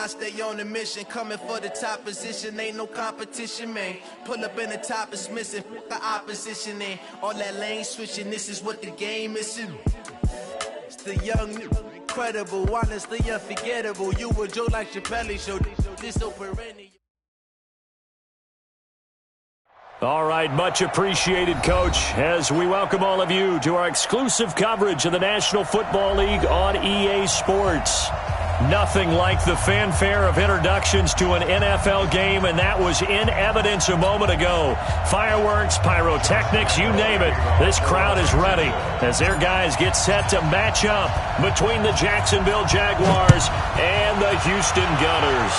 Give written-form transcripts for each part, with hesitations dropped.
I stay on the mission, coming for the top position. Ain't no competition, man. Pull up in the top is missing, the opposition in. All that lane switching, this is what the game missing. It's the young, incredible, honestly unforgettable. You a Joe like Chappelle show, this so perennial. All right, much appreciated, Coach, as we welcome all of you to our exclusive coverage of the National Football League on EA Sports. Nothing like the fanfare of introductions to an NFL game, and that was in evidence a moment ago. Fireworks, pyrotechnics, you name it. This crowd is ready as their guys get set to match up between the Jacksonville Jaguars and the Houston Gunners.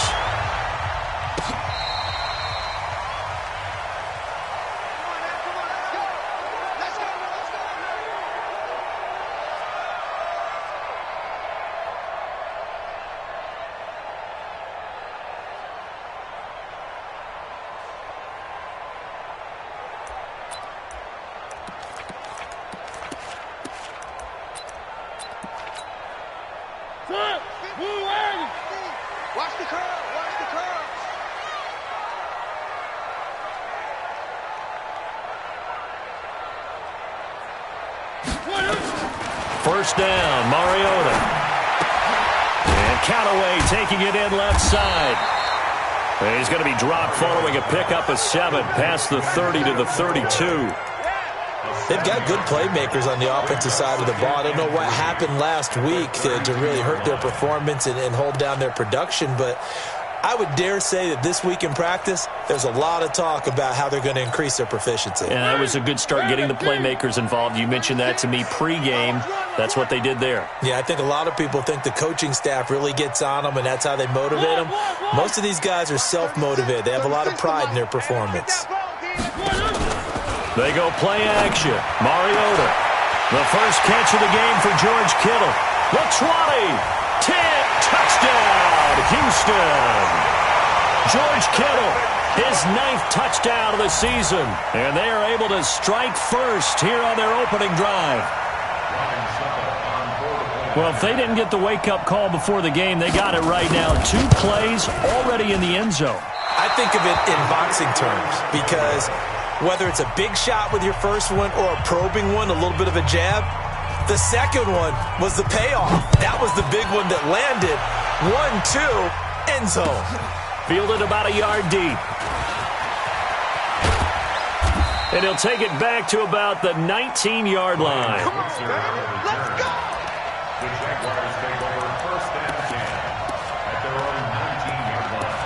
First down, Mariota. And Callaway taking it in left side. And he's going to be dropped following a pickup of 7 past the 30 to the 32. They've got good playmakers on the offensive side of the ball. I don't know what happened last week to really hurt their performance and hold down their production, but I would dare say that this week in practice, there's a lot of talk about how they're going to increase their proficiency. And that was a good start getting the playmakers involved. You mentioned that to me pregame. That's what they did there. Yeah, I think a lot of people think the coaching staff really gets on them, and that's how they motivate them. Most of these guys are self-motivated. They have a lot of pride in their performance. They go play action. Mariota. The first catch of the game for George Kittle. The 20. 10, touchdown, Houston. George Kittle, his 9th touchdown of the season. And they are able to strike first here on their opening drive. Well, if they didn't get the wake-up call before the game, they got it right now. 2 plays already in the end zone. I think of it in boxing terms because whether it's a big shot with your first one or a probing one, a little bit of a jab, the second one was the payoff. That was the big one that landed. 1-2, end zone. Fielded about a yard deep. And he'll take it back to about the 19-yard line. Come on, let's go! The Jaguars take over first and 10 at their own 19-yard line.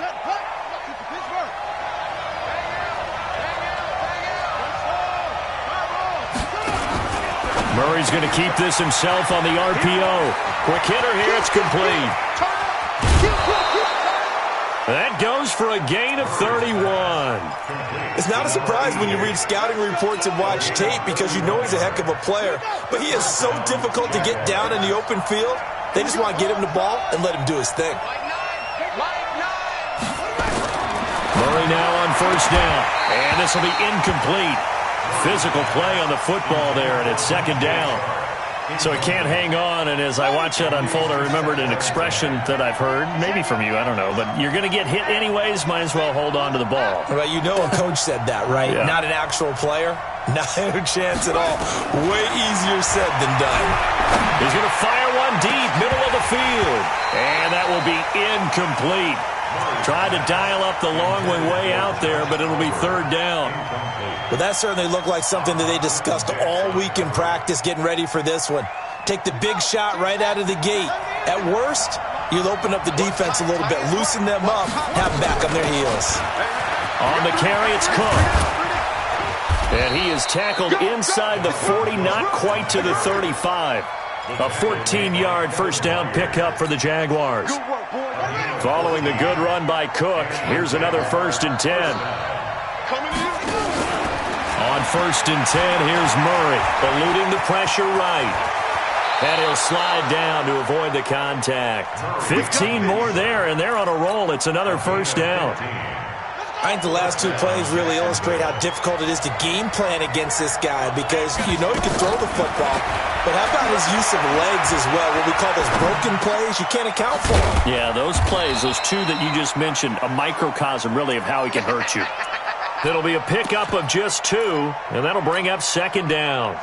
Set, punt, to Pittsburgh. Murray's going to keep this himself on the RPO. Quick hitter here, it's complete. That goes for a gain of 31. It's not a surprise when you read scouting reports and watch tape because you know he's a heck of a player. But he is so difficult to get down in the open field. They just want to get him the ball and let him do his thing. Murray now on first down. And this will be incomplete. Physical play on the football there, and it's second down. So he can't hang on, and as I watch that unfold, I remembered an expression that I've heard, maybe from you, I don't know, but you're going to get hit anyways, might as well hold on to the ball. Right, you know a coach said that, right? Yeah. Not an actual player. Not a chance at all. Way easier said than done. He's going to fire one deep, middle of the field, and that will be incomplete. Tried to dial up the long one way out there, but it'll be third down. Well, that certainly looked like something that they discussed all week in practice getting ready for this one. Take the big shot right out of the gate. At worst, you'll open up the defense a little bit, loosen them up, have them back on their heels. On the carry, it's Cook. And he is tackled inside the 40, not quite to the 35. A 14-yard first down pickup for the Jaguars. Following the good run by Cook, here's another 1st and 10. On 1st and 10, here's Murray, eluding the pressure right. And he'll slide down to avoid the contact. 15 more there, and they're on a roll. It's another first down. I think the last two plays really illustrate how difficult it is to game plan against this guy because you know he can throw the football, but how about his use of legs as well? What we call those broken plays, you can't account for them. Yeah, those plays, those two that you just mentioned, a microcosm really of how he can hurt you. It'll be a pickup of just 2, and that'll bring up second down.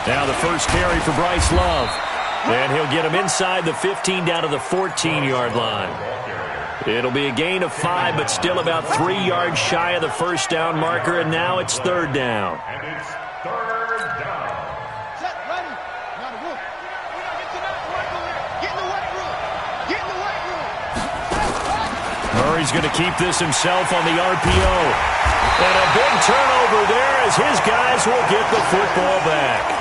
Now the first carry for Bryce Love. And he'll get him inside the 15 down to the 14-yard line. It'll be a gain of 5, but still about 3 yards shy of the first down marker, and now it's third down. And it's third down. Set, ready. Now the roof. Get in the weight room. Get in the weight room. Murray's going to keep this himself on the RPO. And a big turnover there as his guys will get the football back.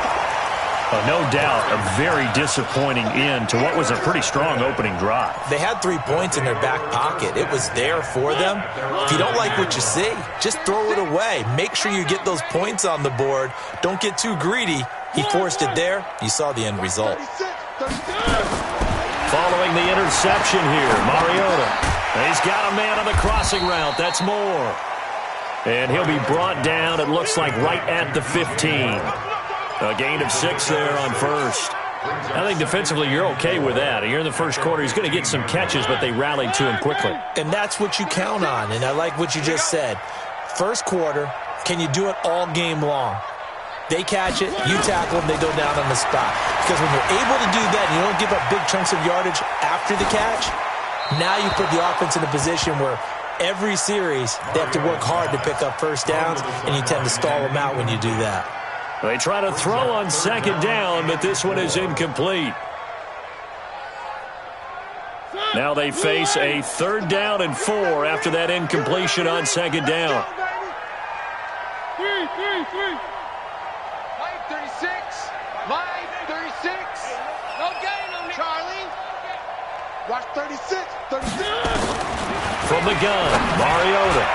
No doubt, a very disappointing end to what was a pretty strong opening drive. They had 3 points in their back pocket. It was there for them. If you don't like what you see, just throw it away. Make sure you get those points on the board. Don't get too greedy. He forced it there. You saw the end result. Following the interception here, Mariota. He's got a man on the crossing route. That's Moore. And he'll be brought down, it looks like, right at the 15. A gain of 6 there on first. I think defensively you're okay with that. You're in the first quarter. He's going to get some catches, but they rallied to him quickly. And that's what you count on, and I like what you just said. First quarter, can you do it all game long? They catch it, you tackle them, they go down on the spot. Because when you're able to do that, and you don't give up big chunks of yardage after the catch, now you put the offense in a position where every series they have to work hard to pick up first downs, and you tend to stall them out when you do that. They try to throw on second down, but this one is incomplete. Now they face a 3rd down and 4 after that incompletion on second down. 36. Line 36. No gain on Charlie. Watch 36. 36. From the gun, Mariota.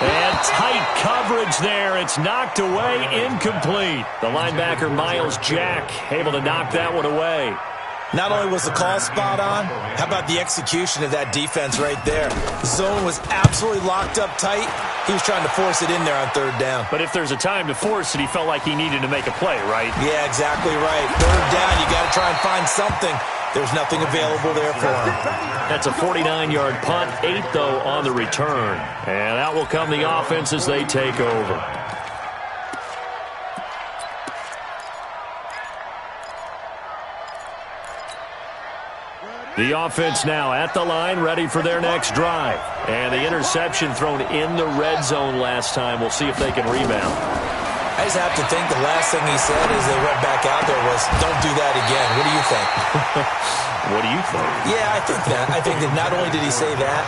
And tight coverage there. It's knocked away, incomplete. The linebacker, Miles Jack, able to knock that one away. Not only was the call spot on, how about the execution of that defense right there? Zone was absolutely locked up tight. He was trying to force it in there on 3rd down. But if there's a time to force it, he felt like he needed to make a play, right? Yeah, exactly right. 3rd down, you got to try and find something. There's nothing available there for him. That's a 49-yard punt, 8, though, on the return. And out will come the offense as they take over. The offense now at the line, ready for their next drive. And the interception thrown in the red zone last time. We'll see if they can rebound. I just have to think the last thing he said as they went back out there was, don't do that again. What do you think? What do you think? Yeah, I think that. I think that not only did he say that,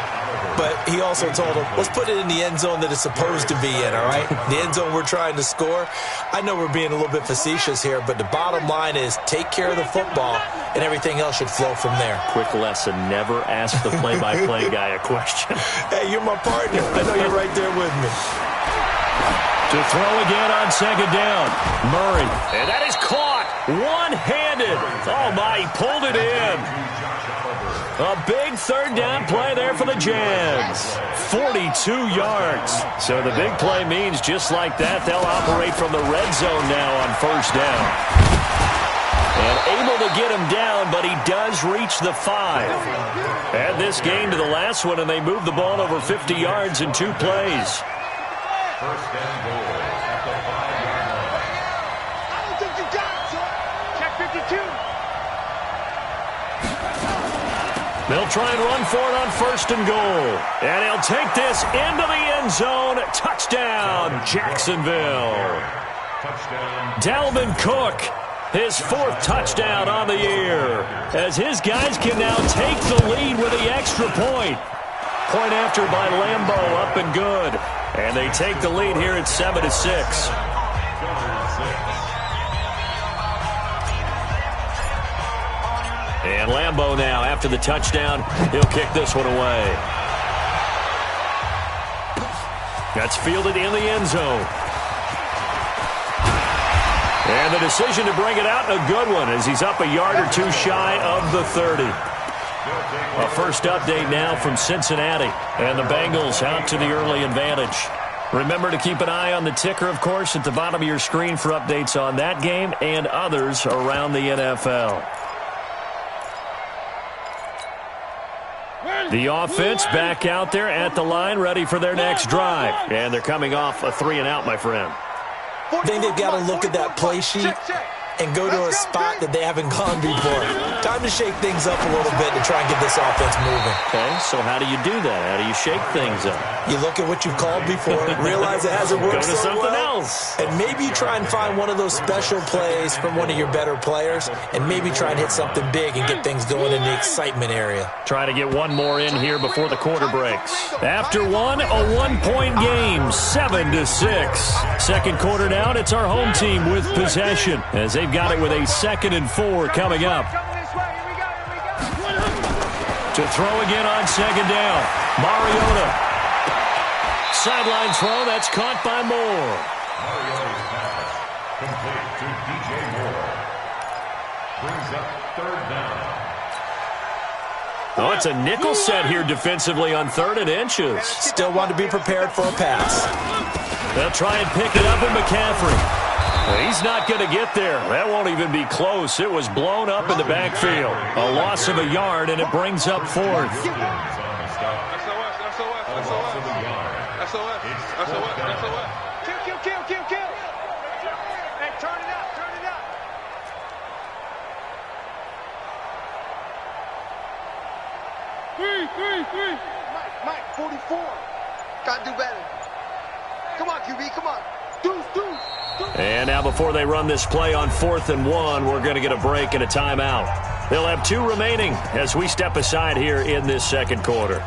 but he also told him, let's put it in the end zone that it's supposed to be in, all right? The end zone we're trying to score. I know we're being a little bit facetious here, but the bottom line is take care of the football, and everything else should flow from there. Quick lesson, never ask the play-by-play guy a question. Hey, you're my partner. I know you're right there with me. To throw again on second down. Murray. And that is caught. One-handed. Oh, my. He pulled it in. A big 3rd down play there for the Jets. 42 yards. So the big play means just like that, they'll operate from the red zone now on 1st down. And able to get him down, but he does reach the 5. Add this game to the last one, and they move the ball over 50 yards in 2 plays. 1st and goal at the 5-yard line. I don't think you got it, sir. Check 52. They'll try and run for it on 1st and goal. And he'll take this into the end zone. Touchdown, Jacksonville. Touchdown. Dalvin Cook, his 4th touchdown on the year, as his guys can now take the lead with the extra point. Point after by Lambo, up and good. And they take the lead here at 7-6. And Lambo now, after the touchdown, he'll kick this one away. That's fielded in the end zone. And the decision to bring it out, a good one, as he's up a yard or two shy of the 30. A first update now from Cincinnati. And the Bengals out to the early advantage. Remember to keep an eye on the ticker, of course, at the bottom of your screen for updates on that game and others around the NFL. The offense back out there at the line, ready for their next drive. And they're coming off a 3-and-out, my friend. I think they've got to look at that play sheet and go to a spot that they haven't gone before. Time to shake things up a little bit to try and get this offense moving. Okay, so how do you do that? How do you shake things up? You look at what you've called before, realize it hasn't worked Go to so something well, else. and maybe try and find one of those special plays from one of your better players, and maybe try and hit something big and get things going in the excitement area. Try to get one more in here before the quarter breaks. After one, a one-point game, 7-6. Second quarter down, it's our home team with possession, as they've got it with a 2nd and 4 coming up. To throw again on 2nd down, Mariota. Sideline throw, that's caught by Moore. Mariota's pass complete to DJ Moore. Brings up 3rd down. Oh, it's a nickel set here defensively on 3rd and inches. Still want to be prepared for a pass. They'll try and pick it up with McCaffrey. He's not going to get there. That won't even be close. It was blown up in the backfield. A loss of a yard, and it brings up 4th. Kill. Hey, turn it up. Three. Mike, 44. Gotta do better. Come on, QB, come on. Deuce. And now before they run this play on 4th and 1, we're going to get a break and a timeout. They'll have 2 remaining as we step aside here in this second quarter.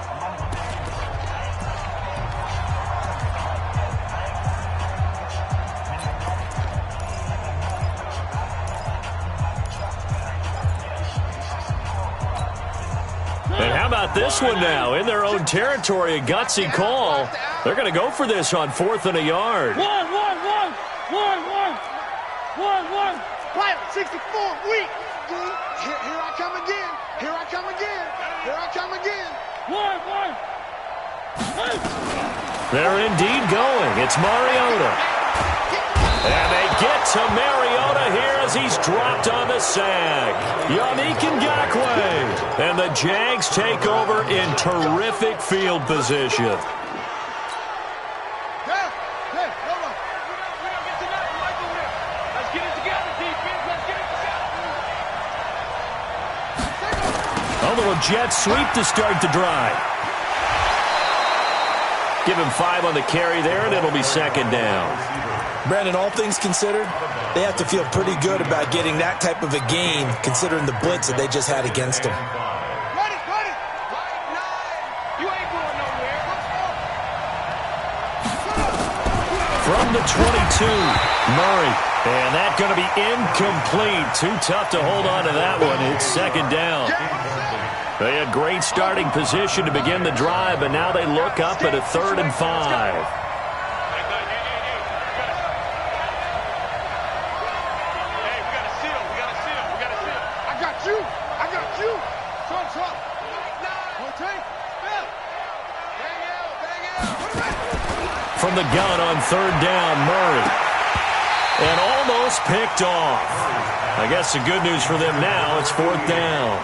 And how about this one now? In their own territory, a gutsy call. They're going to go for this on 4th and a yard. One. Right, 64, weak. Here I come again. One. They're indeed going. It's Mariota. And they get to Mariota here as he's dropped on the sack. Yannick Ngakoue. And the Jags take over in terrific field position. A little jet sweep to start the drive. Give him 5 on the carry there, and it'll be 2nd down. Brandon, all things considered, they have to feel pretty good about getting that type of a gain, considering the blitz that they just had against them. Ready. You ain't going nowhere. From the 22, Murray. And that's going to be incomplete. Too tough to hold on to that one. It's 2nd down. They had great starting position to begin the drive, and now they look up at a 3rd and 5. From the gun on 3rd down, Murray. And almost picked off. I guess the good news for them now, it's 4th down.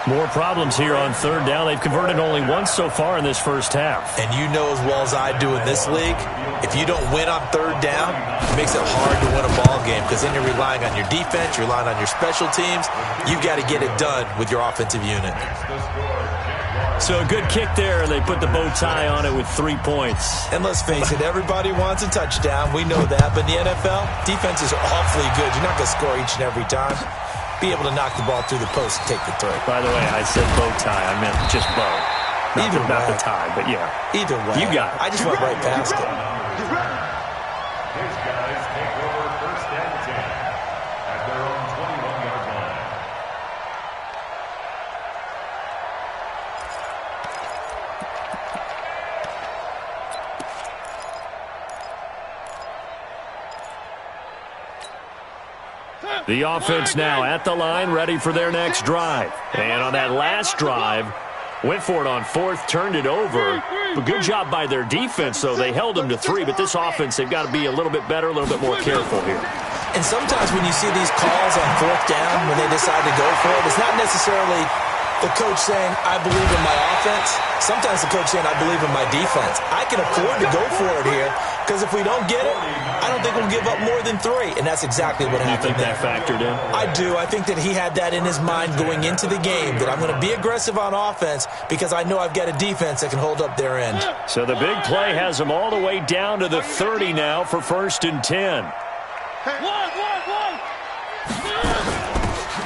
More problems here on 3rd down. They've converted only once so far in this first half. And you know as well as I do in this league, if you don't win on 3rd down, it makes it hard to win a ball game because then you're relying on your defense, you're relying on your special teams. You've got to get it done with your offensive unit. So a good kick there, and they put the bow tie on it with 3 points. And let's face it, everybody wants a touchdown. We know that. But in the NFL, defenses are awfully good. You're not going to score each and every time. Be able to knock the ball through the post and take the throw. By the way, I said bow tie. I meant just bow. Not the tie, but yeah. Either way. You got it. I just went right past it. His guys take over 1st and 10 at their own 21-yard line. The offense now at the line, ready for their next drive. And on that last drive, went for it on fourth, turned it over. But good job by their defense, though. They held them to 3. But this offense, they've got to be a little bit better, a little bit more careful here. And sometimes when you see these calls on fourth down, when they decide to go for it, it's not necessarily the coach saying, I believe in my offense. Sometimes the coach saying, I believe in my defense. I can afford to go for it here because if we don't get it, I don't think we'll give up more than 3. And that's exactly what happened. You think that factored in? I do. I think that he had that in his mind going into the game, that I'm going to be aggressive on offense because I know I've got a defense that can hold up their end. So the big play has them all the way down to the 30 now for 1st and 10.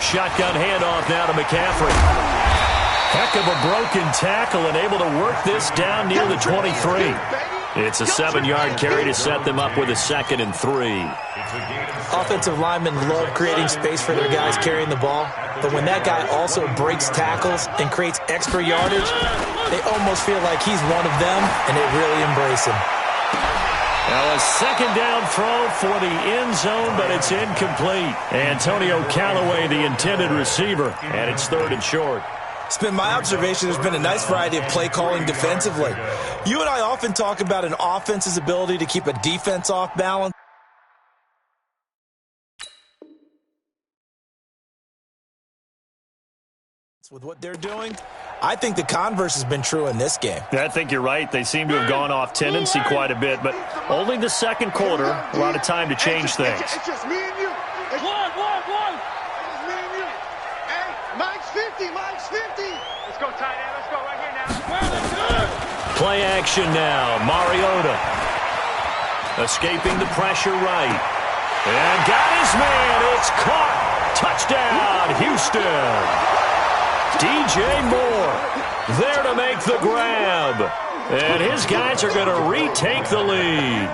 Shotgun handoff now to McCaffrey. Heck of a broken tackle and able to work this down near the 23. It's a 7-yard carry to set them up with a 2nd and 3. Offensive linemen love creating space for their guys carrying the ball, but when that guy also breaks tackles and creates extra yardage, they almost feel like he's one of them, and they really embrace him. Now a 2nd down throw for the end zone, but it's incomplete. Antonio Callaway, the intended receiver, and it's 3rd and short. It's been my observation there's been a nice variety of play calling defensively. You and I often talk about an offense's ability to keep a defense off balance. With what they're doing, I think the converse has been true in this game. I think you're right. They seem to have gone off tendency quite a bit, but only the 2nd quarter, a lot of time to change things. It's just me and you. It's one. It's me and you. Hey, Mike's 50. Let's go, tight end. Let's go right here now. Play action now. Mariota escaping the pressure right. And got his man. It's caught. Touchdown, Houston. DJ Moore there to make the grab. And his guys are going to retake the lead.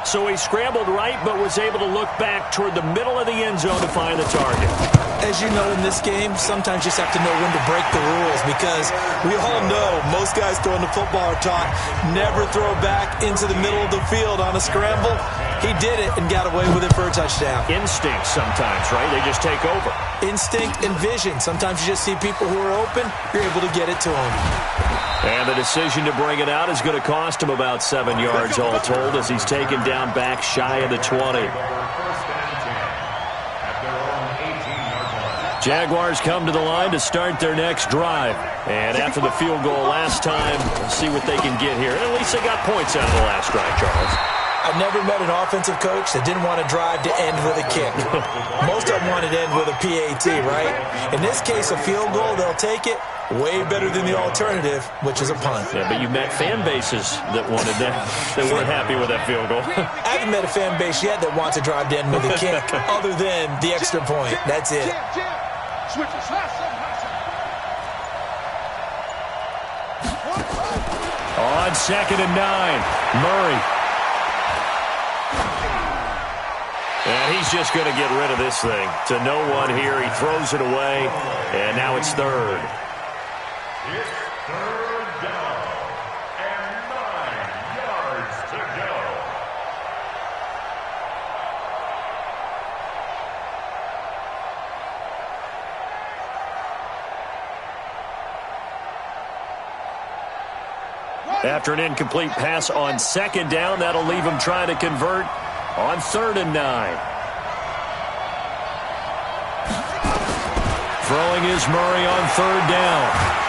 So he scrambled right but was able to look back toward the middle of the end zone to find the target. As you know, in this game, sometimes you just have to know when to break the rules because we all know most guys throwing the football are taught never throw back into the middle of the field on a scramble. He did it and got away with it for a touchdown. Instinct sometimes, right? They just take over. Instinct and vision. Sometimes you just see people who are open, you're able to get it to them. And the decision to bring it out is going to cost him about 7 yards all told as he's taken down back shy of the 20. Jaguars come to the line to start their next drive. And after the field goal last time, we'll see what they can get here. And at least they got points out of the last drive, Charles. I've never met an offensive coach that didn't want to drive to end with a kick. Most of them wanted to end with a PAT, right? In this case, a field goal, they'll take it. Way better than the alternative, which is a punt. Yeah, but you've met fan bases that wanted that, that weren't happy with that field goal. I haven't met a fan base yet that wants to drive to end with a kick other than the extra point. That's it. On 2nd and 9, Murray. And he's just going to get rid of this thing. To no one here. He throws it away, and now it's 3rd. It's 3rd down and 9 yards to go. After an incomplete pass on 2nd down, that'll leave him trying to convert on 3rd and 9. Throwing is Murray on 3rd down.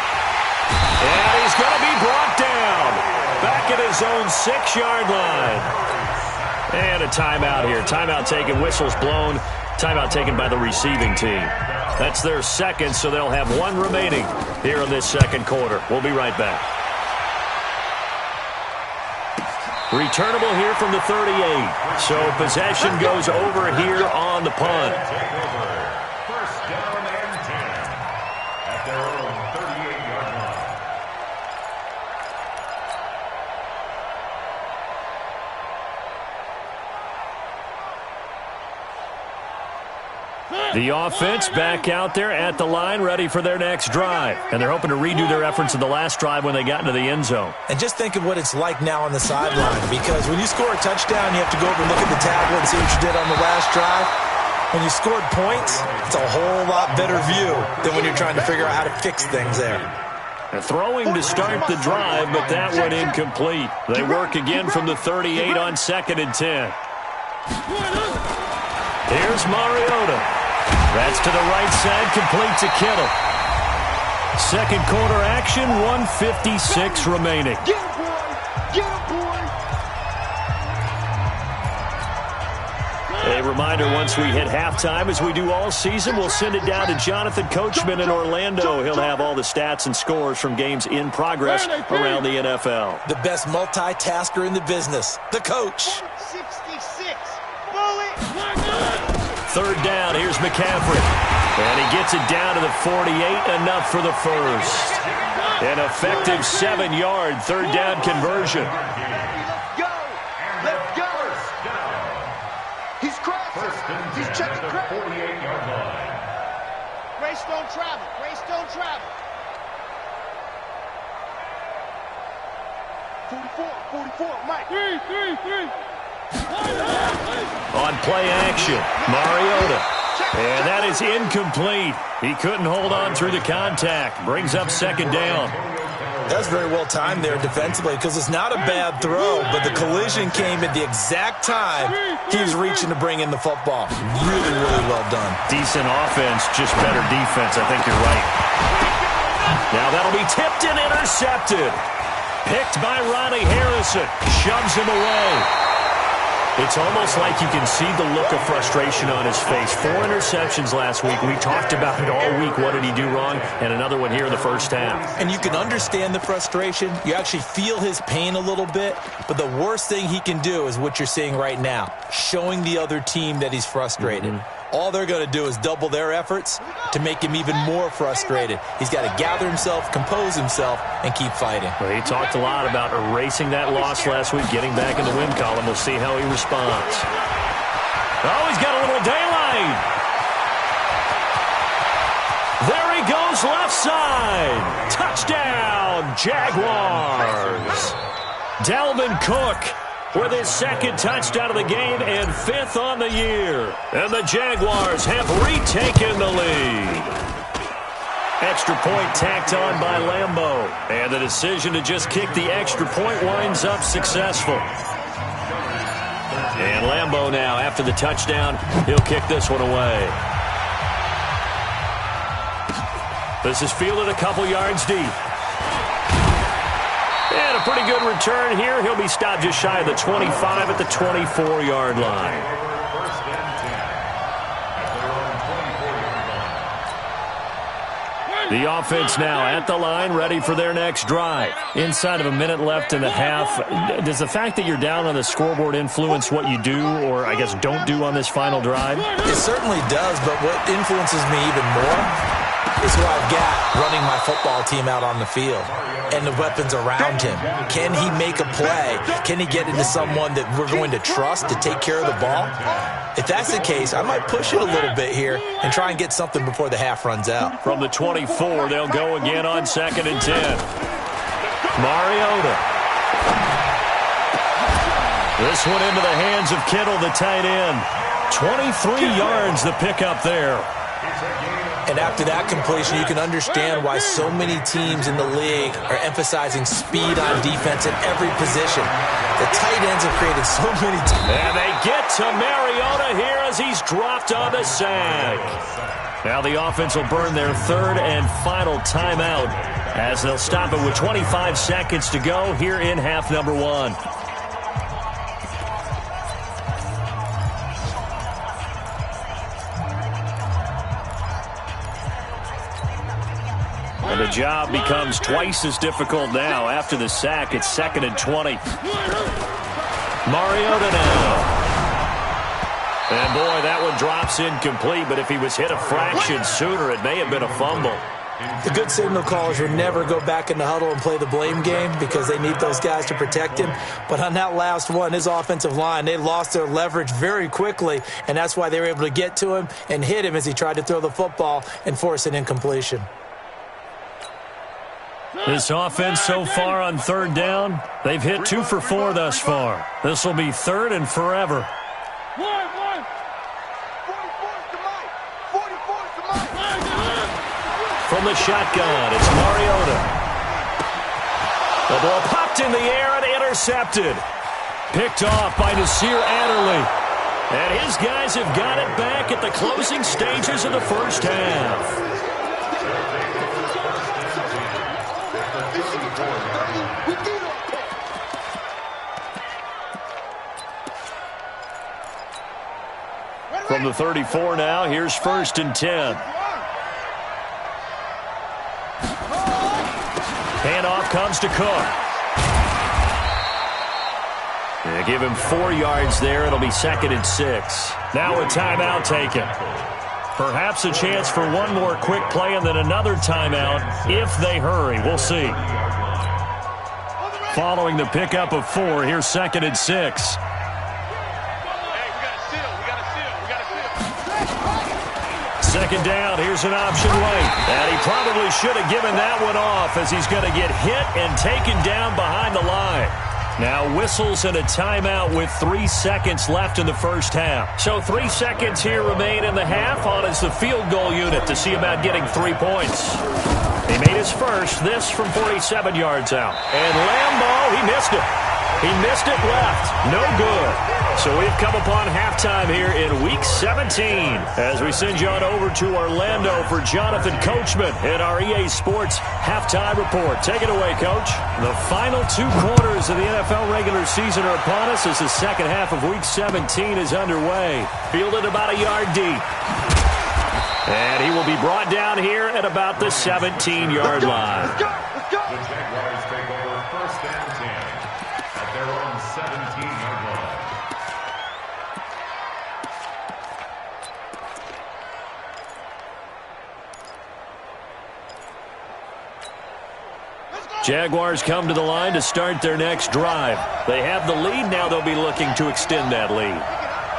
And he's going to be brought down back at his own 6-yard line. And a timeout here. Timeout taken, whistles blown. Timeout taken by the receiving team. That's their 2nd, so they'll have 1 remaining here in this 2nd quarter. We'll be right back. Returnable here from the 38. So possession goes over here on the punt. First down and 10 at their own 38-yard line. The offense back out there at the line, ready for their next drive. And they're hoping to redo their efforts in the last drive when they got into the end zone. And just think of what it's like now on the sideline, because when you score a touchdown, you have to go over and look at the tablet and see what you did on the last drive. When you scored points, it's a whole lot better view than when you're trying to figure out how to fix things there. Throwing to start the drive, but that one incomplete. They work again from the 38 on 2nd and 10. Here's Mariota. That's to the right side, complete to Kittle. Second quarter action, 1:56 remaining. Get him, boy! Get him, boy! A reminder, once we hit halftime, as we do all season, we'll send it down to Jonathan Coachman in Orlando. He'll have all the stats and scores from games in progress around the NFL. The best multitasker in the business, the coach. 66. Bullet! Third down, here's McCaffrey. And he gets it down to the 48, enough for the first. An effective 7-yard third down conversion. Go! Let's go! He's crashing. He's checking crack. 48-yard line. Grace don't travel. Grace don't travel. 44, Mike. 3. On play action, Mariota. And that is incomplete. He couldn't hold on through the contact. Brings up second down. That's very well timed there defensively because it's not a bad throw, but the collision came at the exact time he was reaching to bring in the football. Really, really well done. Decent offense, just better defense. I think you're right. Now that'll be tipped and intercepted. Picked by Ronnie Harrison. Shoves him away. It's almost like you can see the look of frustration on his face. 4 interceptions last week. We talked about it all week. What did he do wrong? And another one here in the first half. And you can understand the frustration. You actually feel his pain a little bit. But the worst thing he can do is what you're seeing right now, showing the other team that he's frustrated. All they're going to do is double their efforts to make him even more frustrated. He's got to gather himself, compose himself, and keep fighting. Well, he talked a lot about erasing that loss last week, getting back in the win column. We'll see how he responds. Oh, he's got a little daylight. There he goes, left side. Touchdown, Jaguars. Dalvin Cook with his second touchdown of the game and 5th on the year. And the Jaguars have retaken the lead. Extra point tacked on by Lambeau. And the decision to just kick the extra point winds up successful. And Lambeau now, after the touchdown, he'll kick this one away. This is fielded a couple yards deep. And a pretty good return here. He'll be stopped just shy of the 25 at the 24-yard line. The offense now at the line, ready for their next drive. Inside of a minute left in the half. Does the fact that you're down on the scoreboard influence what you do, or I guess don't do on this final drive? It certainly does, but what influences me even more is who I've got running my football team out on the field and the weapons around him. Can he make a play? Can he get into someone that we're going to trust to take care of the ball? If that's the case, I might push it a little bit here and try and get something before the half runs out. From the 24, they'll go again on 2nd and 10. Mariota. This one into the hands of Kittle, the tight end. 23 yards the pickup there. And after that completion, you can understand why so many teams in the league are emphasizing speed on defense at every position. The tight ends have created so many times. And they get to Mariota here as he's dropped on the sack. Now the offense will burn their 3rd and final timeout as they'll stop it with 25 seconds to go here in half number 1. And the job becomes twice as difficult now. After the sack, it's 2nd and 20. Mariota now. And boy, that one drops incomplete, but if he was hit a fraction sooner, it may have been a fumble. The good signal callers would never go back in the huddle and play the blame game because they need those guys to protect him. But on that last one, his offensive line, they lost their leverage very quickly, and that's why they were able to get to him and hit him as he tried to throw the football and force an incompletion. This offense so far on 3rd down, they've hit 2 for 4 thus far. This will be 3rd and forever. from the shotgun. It's Mariota. The ball popped in the air and intercepted. Picked off by Nasir Adderley. And his guys have got it back at the closing stages of the first half. From the 34 now, here's 1st and 10. Handoff comes to Cook. They give him 4 yards there. It'll be 2nd and 6. Now a timeout taken. Perhaps a chance for one more quick play and then another timeout if they hurry. We'll see. Following the pickup of 4, here's 2nd and 6. Second down, here's an option late. And he probably should have given that one off as he's going to get hit and taken down behind the line. Now whistles and a timeout with 3 seconds left in the first half. So 3 seconds here remain in the half on as the field goal unit to see about getting 3 points. He made his first, this from 47 yards out. And Lambeau, he missed it. He missed it left. No good. So we've come upon halftime here in Week 17 as we send you on over to Orlando for Jonathan Coachman in our EA Sports Halftime Report. Take it away, Coach. The final 2 quarters of the NFL regular season are upon us as the second half of Week 17 is underway. Fielded about a yard deep. And he will be brought down here at about the 17-yard line. The Jaguars take over 1st and 10 at their own 17-yard line. Jaguars come to the line to start their next drive. They have the lead. Now they'll be looking to extend that lead.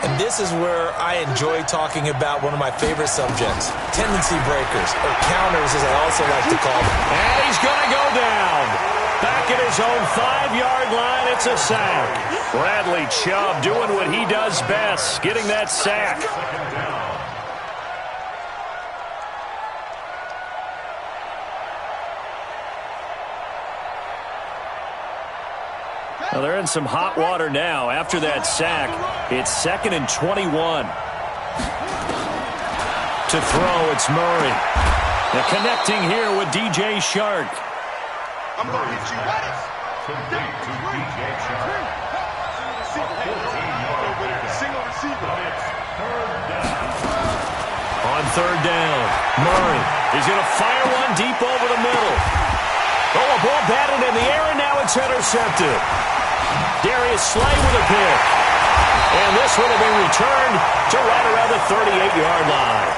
And this is where I enjoy talking about one of my favorite subjects, tendency breakers, or counters as I also like to call them. And he's going to go down. Back at his own 5-yard line, it's a sack. Bradley Chubb doing what he does best, getting that sack. Well, they're in some hot water now. After that sack, it's 2nd and 21. To throw, it's Murray. They're connecting here with DJ Shark. I'm going to hit you. Complete to DJ Shark. Single receiver. On 3rd down, Murray is going to fire one deep over the middle. Oh, a ball batted in the air, and now it's intercepted. Darius Slay with a pick. And this one will be returned to right around the 38-yard line.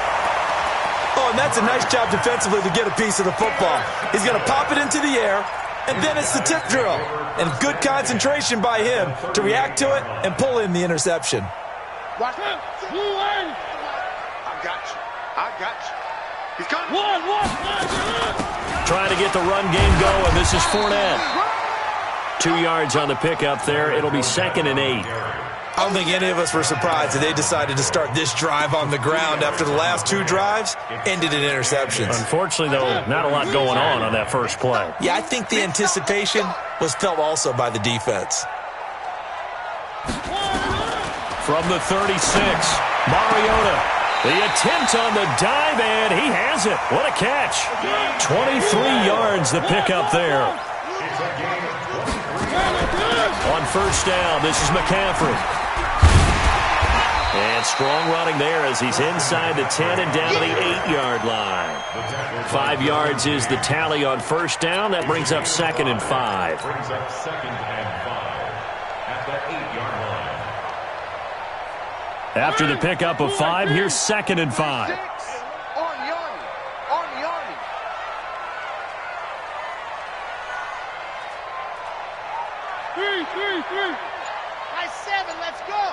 Oh, and that's a nice job defensively to get a piece of the football. He's going to pop it into the air, and then it's the tip drill. And good concentration by him to react to it and pull in the interception. Watch him. I got you. I got you. He's coming. One. Trying to get the run game going. This is Fournette. 2 yards on the pickup there. It'll be 2nd and 8. I don't think any of us were surprised that they decided to start this drive on the ground after the last 2 drives ended in interceptions. Unfortunately, though, not a lot going on that first play. Yeah, I think the anticipation was felt also by the defense. From the 36, Mariota. The attempt on the dive, and he has it. What a catch. 23 yards the pickup there. On 1st down, this is McCaffrey. And strong running there as he's inside the 10 and down to the 8-yard line. 5 yards is the tally on 1st down. That brings up 2nd and 5. Brings up 2nd and 5 at the 8-yard line. After the pickup of 5, here's 2nd and 5. On the Army. Three. By 7, let's go.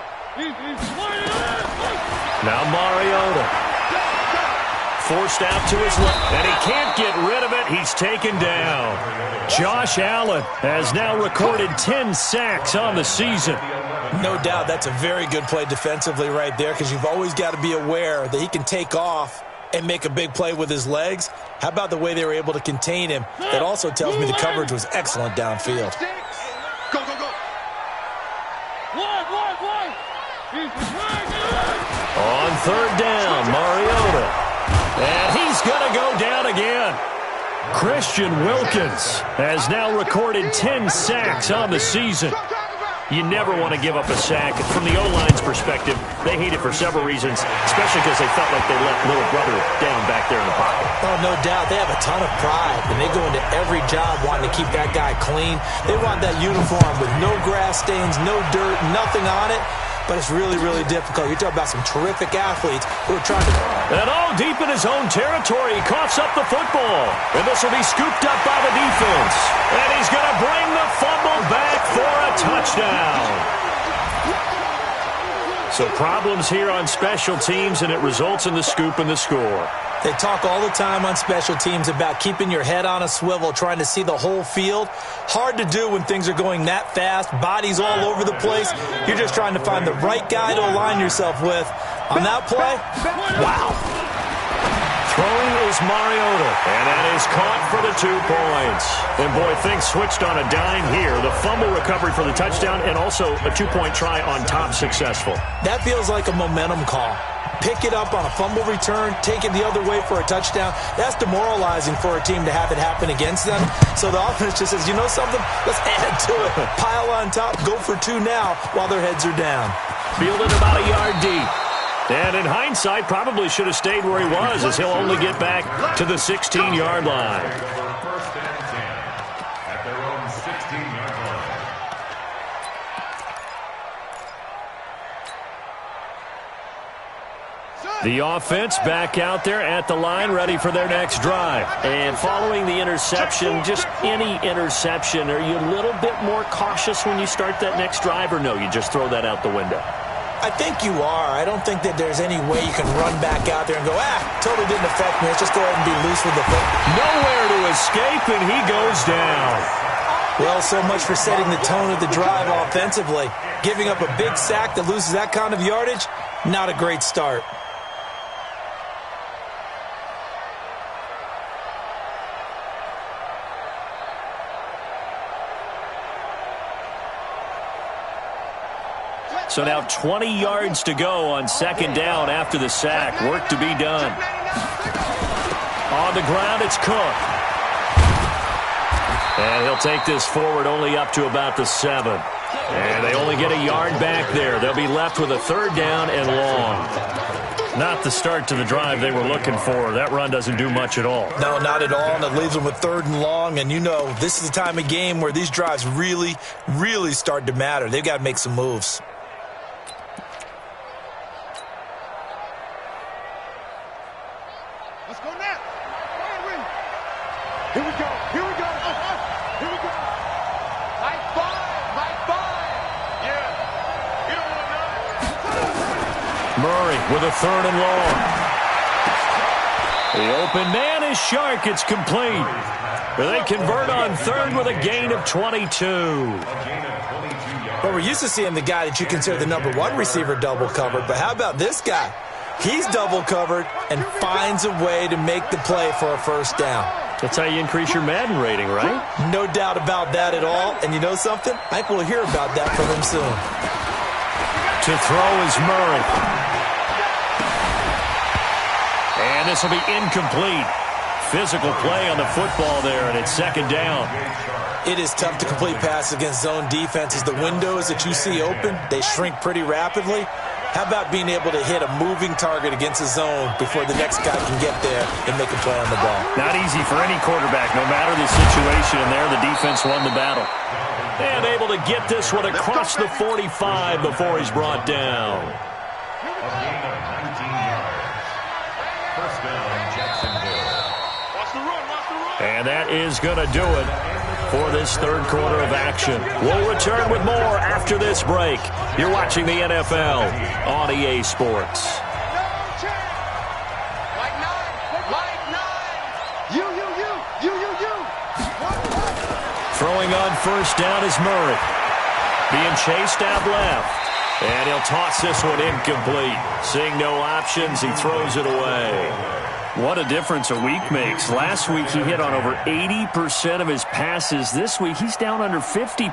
Now Mariota. Forced out to his left, and he can't get rid of it. He's taken down. Josh Allen has now recorded 10 sacks on the season. No doubt that's a very good play defensively right there because you've always got to be aware that he can take off and make a big play with his legs. How about the way they were able to contain him? That also tells me the coverage was excellent downfield. Go, go, go. One. On third down, Mariota. And he's going to go down again. Christian Wilkins has now recorded 10 sacks on the season. You never want to give up a sack. From the O-line's perspective, they hate it for several reasons, especially because they felt like they let little brother down back there in the pocket. Oh, no doubt. They have a ton of pride, and they go into every job wanting to keep that guy clean. They want that uniform with no grass stains, no dirt, nothing on it. But it's really, really difficult. You're talking about some terrific athletes who are trying to... And all deep in his own territory, he coughs up the football. And this will be scooped up by the defense. And he's going to bring the fumble back for a touchdown. So problems here on special teams, and it results in the scoop and the score. They talk all the time on special teams about keeping your head on a swivel, trying to see the whole field. Hard to do when things are going that fast, bodies all over the place. You're just trying to find the right guy to align yourself with. On that play, wow. Throwing is Mariota, and that is caught for the 2 points. And boy, things switched on a dime here. The fumble recovery for the touchdown, and also a 2-point try on top successful. That feels like a momentum call. Pick it up on a fumble return, take it the other way for a touchdown. That's demoralizing for a team to have it happen against them. So the offense just says, you know something? Let's add to it. Pile on top, go for 2 now while their heads are down. Fielded about a yard deep. And in hindsight, probably should have stayed where he was, as he'll only get back to the 16-yard line. First and 10 at their own 16-yard line. The offense back out there at the line, ready for their next drive. And following the interception, just any interception, are you a little bit more cautious when you start that next drive, or no, you just throw that out the window? I think you are. I don't think that there's any way you can run back out there and go, totally didn't affect me. Let's just go ahead and be loose with the foot. Nowhere to escape, and he goes down. Well, so much for setting the tone of the drive offensively. Giving up a big sack that loses that kind of yardage, not a great start. So now 20 yards to go on second down after the sack. Work to be done. On the ground, it's Cook. And he'll take this forward only up to about the 7. And they only get a yard back there. They'll be left with a third down and long. Not the start to the drive they were looking for. That run doesn't do much at all. No, not at all, and it leaves them with third and long. And you know, this is the time of game where these drives really, really start to matter. They've got to make some moves. Let's go now. Here we go. Here we go. Here we go. Like five. Yeah. You don't want to know. Murray with a third and long. The open man is Shark. It's complete. They convert on third with a gain of 22. Well, we're used to seeing the guy that you consider the number 1 receiver double covered, but how about this guy? He's double covered and finds a way to make the play for a first down. That's how you increase your Madden rating, right? No doubt about that at all. And you know something? I think we'll hear about that from him soon. To throw is Murray. And this will be incomplete. Physical play on the football there, and it's second down. It is tough to complete passes against zone defenses. The windows that you see open, they shrink pretty rapidly. How about being able to hit a moving target against a zone before the next guy can get there and make a play on the ball? Not easy for any quarterback, no matter the situation. And there, the defense won the battle. And able to get this one across the 45 before he's brought down. A gain of 19 yards. First down, Jacksonville. Watch the run. And that is going to do it for this third quarter of action. We'll return with more after this break. You're watching the NFL on EA Sports. Like nine. You. Throwing on first down is Murray. Being chased out left. And he'll toss this one incomplete. Seeing no options, he throws it away. What a difference a week makes. Last week he hit on over 80% of his passes. This week he's down under 50%.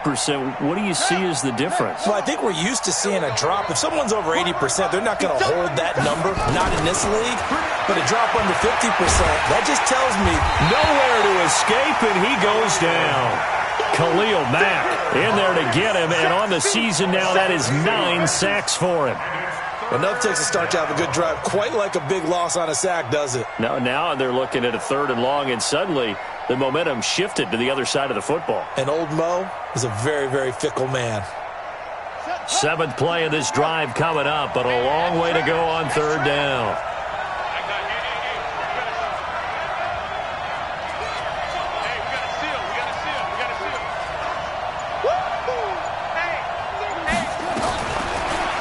What do you see as the difference? Well, I think we're used to seeing a drop. If someone's over 80%, they're not going to hold that number, not in this league. But a drop under 50%, that just tells me nowhere to escape, and he goes down. Khalil Mack in there to get him, and on the season now, that is 9 sacks for him. Enough takes a start to have a good drive. Quite like a big loss on a sack, does it? Now they're looking at a 3rd and long, and suddenly the momentum shifted to the other side of the football. And old Mo is a very, very fickle man. 7th play of this drive coming up, but a long way to go on 3rd down.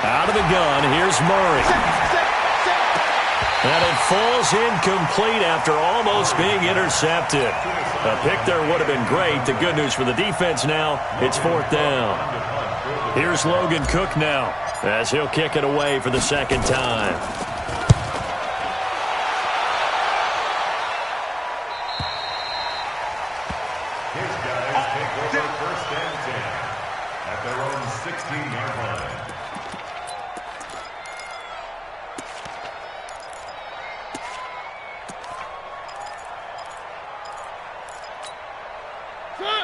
Out of the gun, here's Murray. And it falls incomplete after almost being intercepted. A pick there would have been great. The good news for the defense now, it's 4th down. Here's Logan Cook now as he'll kick it away for the 2nd time. His guys take over 1st and 10 at their own 16-yard line.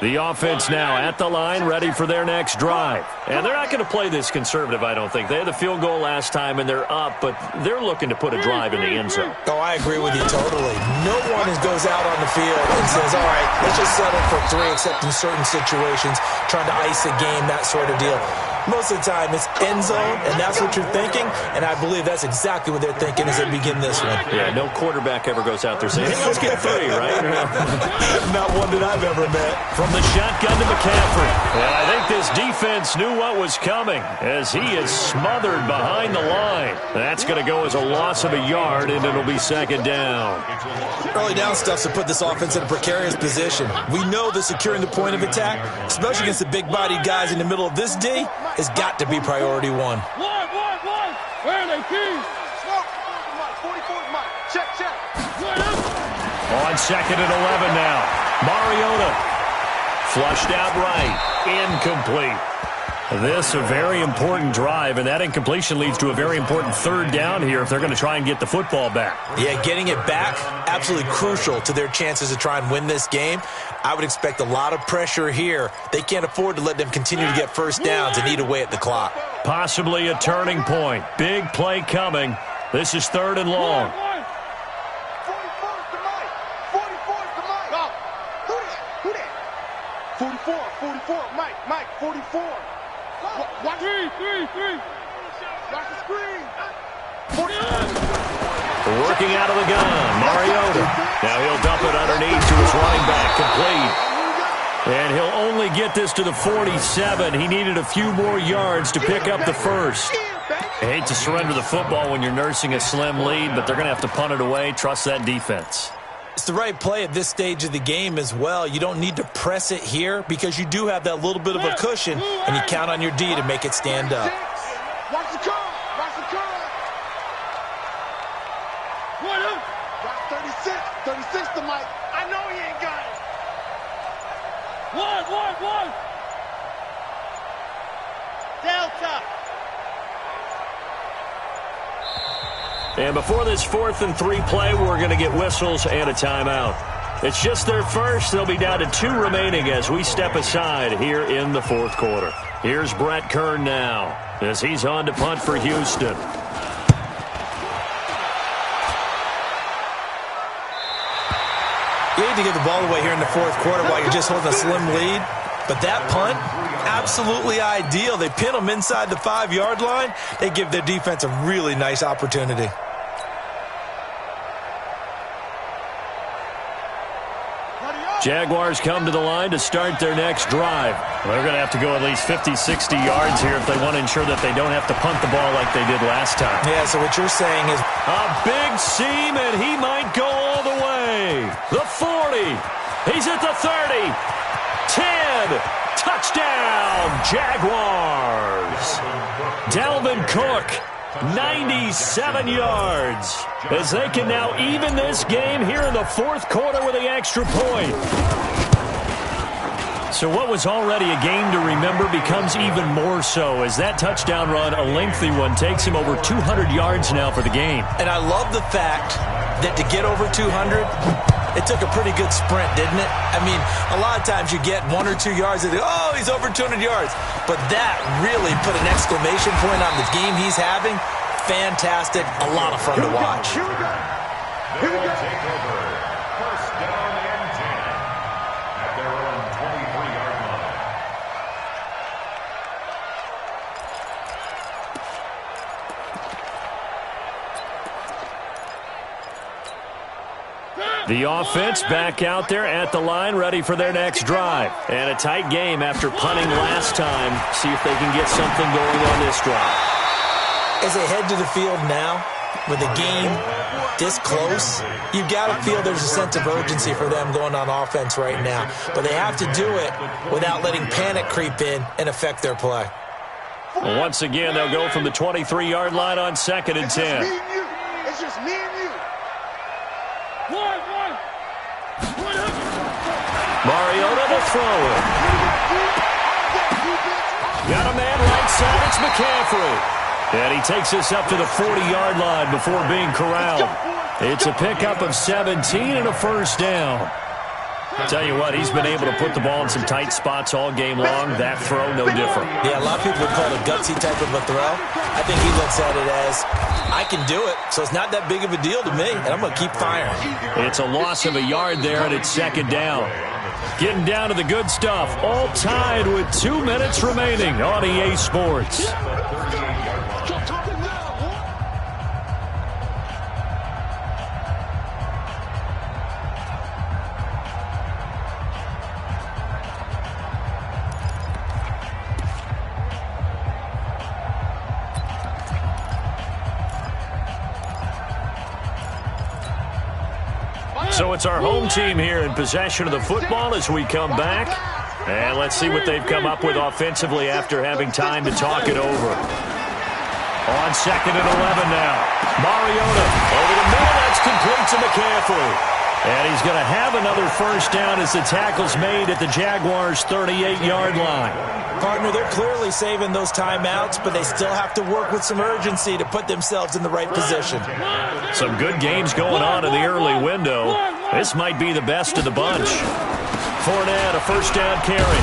The offense now at the line, ready for their next drive. And they're not going to play this conservative, I don't think. They had the field goal last time, and they're up, but they're looking to put a drive in the end zone. Oh, I agree with you totally. No one goes out on the field and says, all right, let's just settle for 3, except in certain situations, trying to ice a game, that sort of deal. Most of the time, it's end zone, and that's what you're thinking, and I believe that's exactly what they're thinking as they begin this one. Yeah, no quarterback ever goes out there saying, hey, let's get 3, right? Not one that I've ever met. From the shotgun to McCaffrey. And I think this defense knew what was coming as he is smothered behind the line. That's going to go as a loss of a yard, and it'll be 2nd down. Early down stuff's to put this offense in a precarious position. We know that securing the point of attack, especially against the big-bodied guys in the middle of this D, has got to be priority 1. Where are they, keys? Smoke. 44's Mike. Check. On 2nd and 11 now. Mariota flushed out right. Incomplete. This a very important drive, and that incompletion leads to a very important 3rd down here if they're going to try and get the football back. Yeah, getting it back, absolutely crucial to their chances to try and win this game. I would expect a lot of pressure here. They can't afford to let them continue to get 1st downs and eat away at the clock. Possibly a turning point. Big play coming. This is 3rd and long. 44's to Mike. 44's to Mike. Go. Who that? 44. Mike, 44. Watch 3. Watch the screen. 44. Working out of the gun, Mariota. Now he'll dump it underneath to his running back, complete. And he'll only get this to the 47. He needed a few more yards to pick up the 1st. I hate to surrender the football when you're nursing a slim lead, but they're going to have to punt it away. Trust that defense. It's the right play at this stage of the game as well. You don't need to press it here because you do have that little bit of a cushion, and you count on your D to make it stand up. Watch the curve. Watch 36 to Mike. I know he ain't got it. One. Delta. And before this 4th and 3 play, we're going to get whistles and a timeout. It's just their first. They'll be down to 2 remaining as we step aside here in the 4th quarter. Here's Brett Kern now as he's on to punt for Houston. You need to give the ball away here in the 4th quarter while you're just holding a slim lead. But that punt, absolutely ideal. They pin them inside the 5-yard line. They give their defense a really nice opportunity. Jaguars come to the line to start their next drive. They're going to have to go at least 50, 60 yards here if they want to ensure that they don't have to punt the ball like they did last time. Yeah, so what you're saying is a big seam, and he might go all the way. The 40. He's at the 30. 10. Touchdown, Jaguars. Dalvin Cook 97 yards. As they can now even this game here in the fourth quarter with the extra point. So what was already a game to remember becomes even more so as that touchdown run, a lengthy one, takes him over 200 yards now for the game. And I love the fact that to get over 200, it took a pretty good sprint, didn't it? I mean, a lot of times you get 1 or 2 yards and oh, he's over 200 yards. But that really put an exclamation point on the game he's having. Fantastic. A lot of fun to watch. Here we go. Here we go. Take over. First down and 10 at their own 23-yard line. The offense back out there at the line, ready for their next drive. And a tight game after punting last time. See if they can get something going on this drive. As they head to the field now, with the game this close, you've got to feel there's a sense of urgency for them going on offense right now. But they have to do it without letting panic creep in and affect their play. Well, once again, they'll go from the 23-yard line on 2nd and 10. It's just me and you. Mariota to throw it. Got a man right side. It's McCaffrey. And he takes us up to the 40-yard line before being corralled. It's a pickup of 17 and a first down. Tell you what, he's been able to put the ball in some tight spots all game long. That throw, no different. Yeah, a lot of people would call it a gutsy type of a throw. I think he looks at it as, I can do it, so it's not that big of a deal to me, and I'm going to keep firing. It's a loss of a yard there, and it's 2nd down. Getting down to the good stuff, all tied with 2 minutes remaining on EA Sports. So it's our home team here in possession of the football as we come back. And let's see what they've come up with offensively after having time to talk it over. On 2nd and 11 now. Mariota over the middle. That's complete to McCaffrey. And he's going to have another first down as the tackle's made at the Jaguars' 38-yard line. Partner, they're clearly saving those timeouts, but they still have to work with some urgency to put themselves in the right position. Some good games going on in the early window. This might be the best of the bunch. Fournette, a first down carry.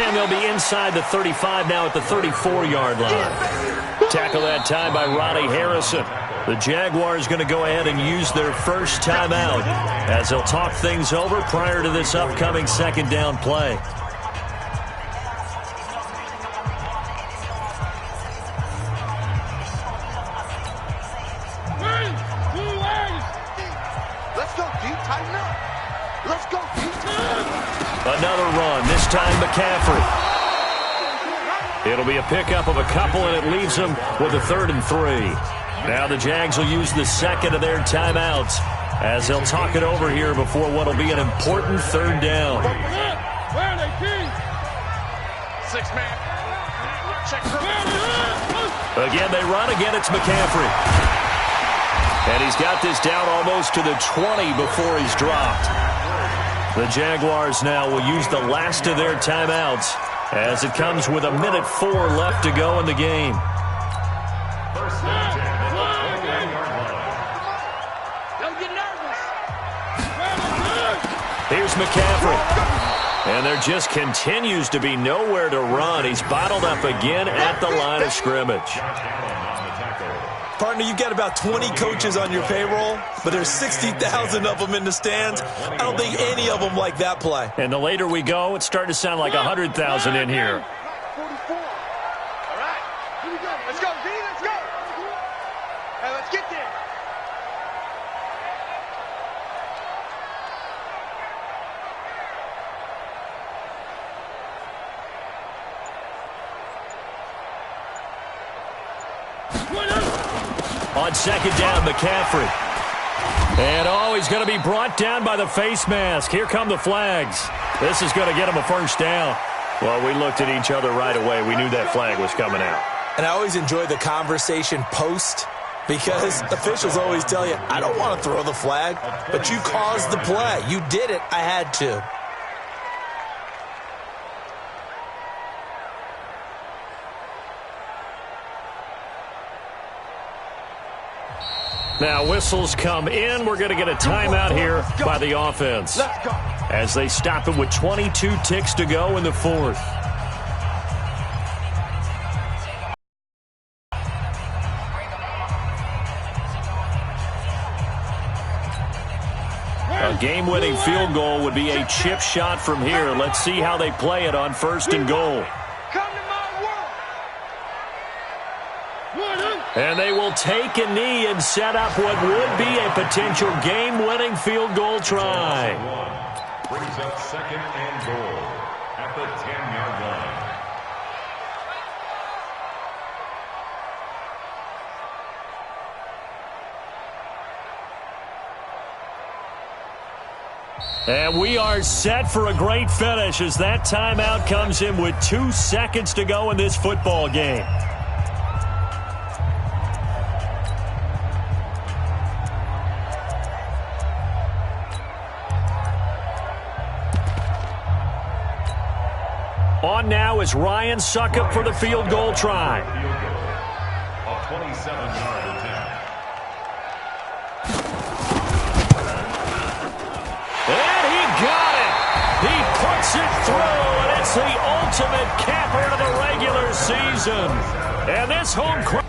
And they'll be inside the 35 now at the 34-yard line. Tackle that time by Ronnie Harrison. The Jaguars going to go ahead and use their first timeout as they'll talk things over prior to this upcoming 2nd down play. Another run, this time McCaffrey. It'll be a pickup of a couple, and it leaves them with a 3rd and 3. Now the Jags will use the 2nd of their timeouts as they'll talk it over here before what will be an important 3rd down. Again, they run. Again, it's McCaffrey. And he's got this down almost to the 20 before he's dropped. The Jaguars now will use the last of their timeouts as it comes with 1:04 left to go in the game. Here's McCaffrey. And there just continues to be nowhere to run. He's bottled up again at the line of scrimmage. Partner, you've got about 20 coaches on your payroll, but there's 60,000 of them in the stands. I don't think any of them like that play. And the later we go, it's starting to sound like 100,000 in here. 44. All right. Here we go. Let's go, D. Let's go. Hey, let's get there. On 2nd down, McCaffrey. And, he's going to be brought down by the face mask. Here come the flags. This is going to get him a first down. Well, we looked at each other right away. We knew that flag was coming out. And I always enjoy the conversation post, because officials always tell you, I don't want to throw the flag, but you caused the play. You did it. I had to. Now whistles come in. We're going to get a timeout here by the offense as they stop it with 22 ticks to go in the fourth. A game-winning field goal would be a chip shot from here. Let's see how they play it on 1st and goal. And they will take a knee and set up what would be a potential game-winning field goal try. Brings up 2nd and goal at the 10-yard line. And we are set for a great finish as that timeout comes in with 2 seconds to go in this football game. On now is Ryan Suckup for the field goal try. A 27-yard attempt. And he got it. He puts it through, and it's the ultimate capper to the regular season. And this home crowd